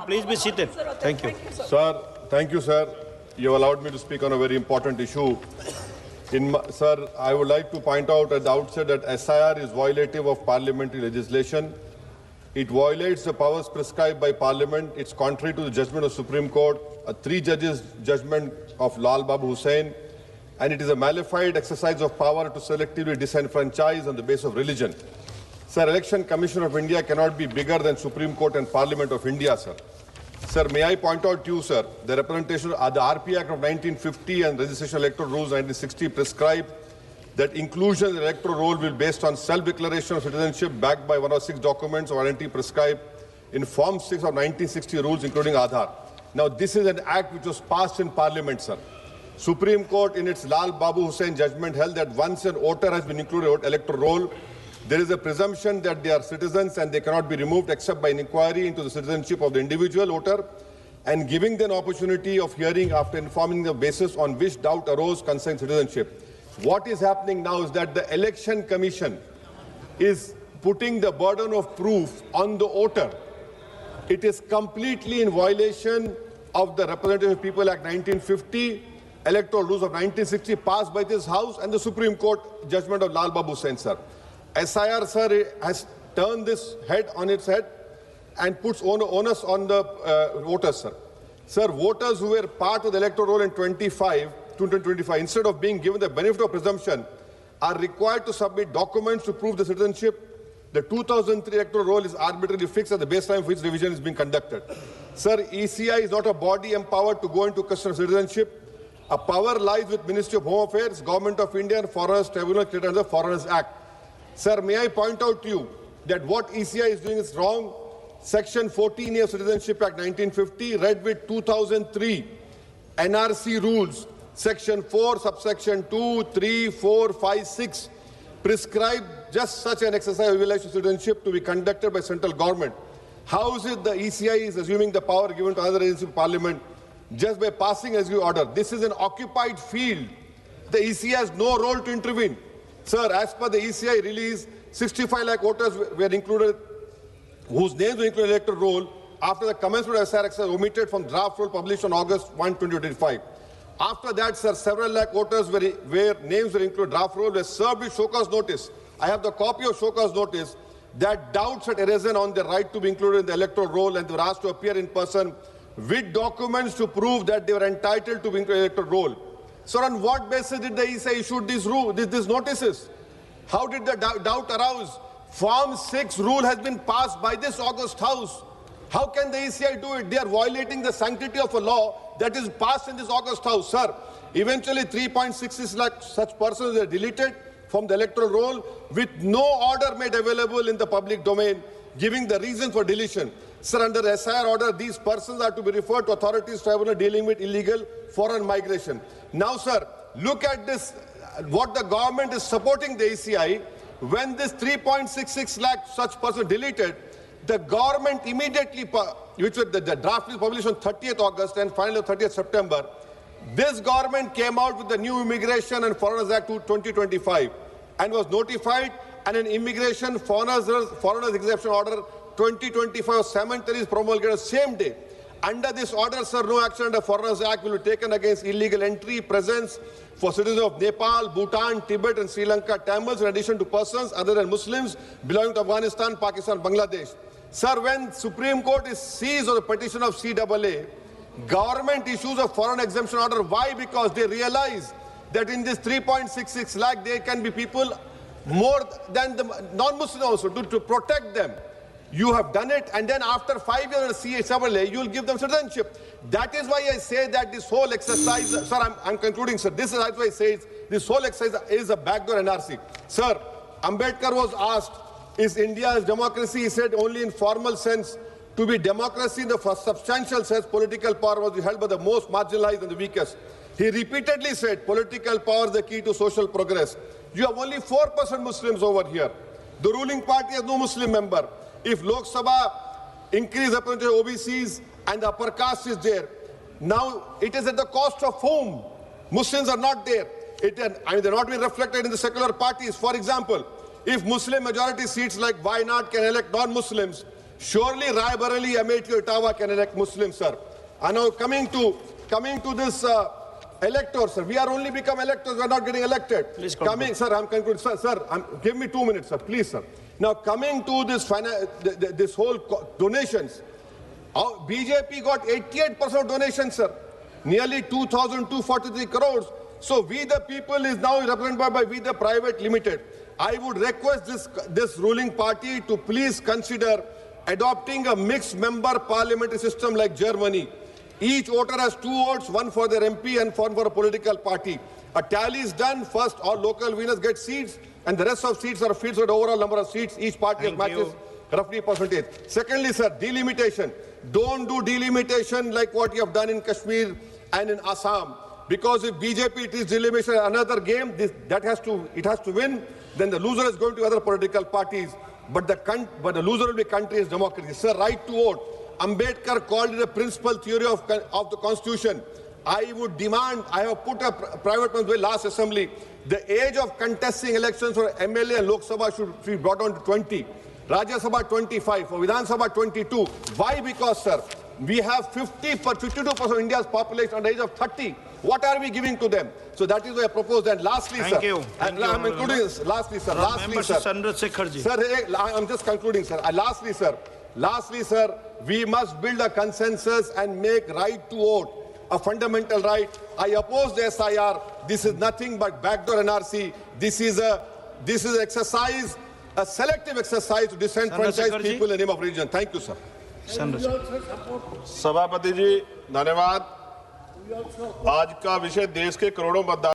please be seated. Thank you. Sir, thank you, sir. You have allowed me to speak on a very important issue. Sir, I would like to point out at the outset that SIR is violative of parliamentary legislation. It violates the powers prescribed by Parliament. It's contrary to the judgment of Supreme Court, a 3-judges judgment of Lal Babu Hussain, and it is a malified exercise of power to selectively disenfranchise on the basis of religion. Sir, Election Commission of India cannot be bigger than Supreme Court and Parliament of India, sir. Sir, may I point out to you, sir, the representation of the RP Act of 1950 and Registration Electoral Rules 1960 prescribe that inclusion in the electoral roll will be based on self-declaration of citizenship backed by 1 or 6 documents of identity prescribed in Form 6 of 1960 rules, including Aadhaar. Now, this is an act which was passed in Parliament, sir. Supreme Court, in its Lal Babu Hussain judgment, held that once an voter has been included in the electoral roll, there is a presumption that they are citizens and they cannot be removed except by an inquiry into the citizenship of the individual voter and giving them an opportunity of hearing after informing the basis on which doubt arose concerning citizenship. What is happening now is that the Election Commission is putting the burden of proof on the voter. It is completely in violation of the Representative People Act 1950, Electoral Rules of 1960 passed by this House and the Supreme Court judgment of Lal Babu Hussain, sir. SIR, sir, has turned this head on its head and puts onus on the voters, sir. Sir, voters who were part of the electoral roll in 2025, instead of being given the benefit of presumption, are required to submit documents to prove the citizenship. The 2003 electoral roll is arbitrarily fixed at the baseline for which revision is being conducted. Sir, ECI is not a body empowered to go into question of citizenship. A power lies with Ministry of Home Affairs, Government of India, and Foreigners Tribunal created under the Foreigners Act. Sir, may I point out to you that what ECI is doing is wrong. Section 14A of Citizenship Act 1950, read with 2003 NRC rules, Section 4, subsection 2, 3, 4, 5, 6, prescribe just such an exercise of evaluation of citizenship to be conducted by central government. How is it the ECI is assuming the power given to another agency of Parliament just by passing executive order? This is an occupied field. The ECI has no role to intervene. Sir, as per the ECI release, 65 lakh voters were included, whose names were included in the electoral roll after the commencement of SR exercise omitted from draft roll published on August 1, 2025. After that, sir, several lakh voters where names were included draft roll were served with show cause notice. I have the copy of show cause notice that doubts had arisen on their right to be included in the electoral roll and they were asked to appear in person with documents to prove that they were entitled to be included in the electoral roll. Sir, on what basis did the ECI issue these notices? How did the doubt arouse? Form 6 rule has been passed by this August House. How can the ECI do it? They are violating the sanctity of a law that is passed in this August House, sir. Eventually, 3.66 lakh such persons were deleted from the electoral roll with no order made available in the public domain, giving the reason for deletion. Sir, under the SIR order, these persons are to be referred to authorities tribunal dealing with illegal foreign migration. Now, sir, look at this, what the government is supporting the ECI. When this 3.66 lakh such persons deleted, the government immediately, which was the draft is published on 30th August and finally 30th September, this government came out with the new Immigration and Foreigners Act 2025 and was notified, and an Immigration Foreigners Exemption Order 2025 cemetery is promulgated the same day. Under this order, sir, no action under Foreigners Act will be taken against illegal entry, presence for citizens of Nepal, Bhutan, Tibet and Sri Lanka, Tamils, in addition to persons other than Muslims belonging to Afghanistan, Pakistan, Bangladesh. Sir, when Supreme Court is seized on the petition of CAA, government issues a foreign exemption order. Why? Because they realize that in this 3.66 lakh, there can be people more than the non-Muslims also to protect them. You have done it, and then after 5 years of CAA, you will give them citizenship. That is why I say that this whole exercise, sir, I'm concluding, sir. This is why I say this whole exercise is a backdoor NRC. Sir, Ambedkar was asked, is India's democracy? He said only in formal sense. To be democracy in the substantial sense, political power was held by the most marginalized and the weakest. He repeatedly said political power is the key to social progress. You have only 4% Muslims over here. The ruling party has no Muslim member. If Lok Sabha increase representation of OBCs and the upper caste is there, now it is at the cost of whom? Muslims are not there. They're not being reflected in the secular parties. For example, if Muslim majority seats like Wayanad can elect non-Muslims, Surely Raebareli, Amethi, Ottawa can elect Muslims, sir. And now coming to this electors, sir. We are only become electors. We are not getting elected. Please conclude. Sir, I'm concluding. Sir, give me 2 minutes, sir. Please, sir. Now coming to this whole donations, BJP got 88% of donations, sir. Nearly 2,243 crores. So we the people is now represented by We the Private Limited. I would request this ruling party to please consider adopting a mixed member parliamentary system like Germany. Each voter has 2 votes, one for their MP and one for a political party. A tally is done. First, all local winners get seats, and the rest of seats are filled with the overall number of seats. Each party matches roughly percentage. Secondly, sir, delimitation. Don't do delimitation like what you have done in Kashmir and in Assam. Because if BJP is delimitation another game, it has to win. Then the loser is going to other political parties. But the loser will be country's democracy. Sir, right to vote. Ambedkar called it a principal theory of the Constitution. I would demand, I have put a private bill last assembly, the age of contesting elections for MLA and Lok Sabha should be brought down to 20. Rajya Sabha 25, for Vidhan Sabha 22. Why? Because, sir, we have 52% of India's population under the age of 30. What are we giving to them? So that is why I propose. And lastly, sir, I'm including this. Lastly, sir. Sir, I'm just concluding, sir. Lastly, sir, we must build a consensus and make right to vote a fundamental right. I oppose the SIR. This is nothing but backdoor NRC. This is an exercise, a selective exercise to disenfranchise people in the name of religion. Thank you, sir. सभापति जी धन्यवाद। आज का विषय देश के करोड़ों मतदाता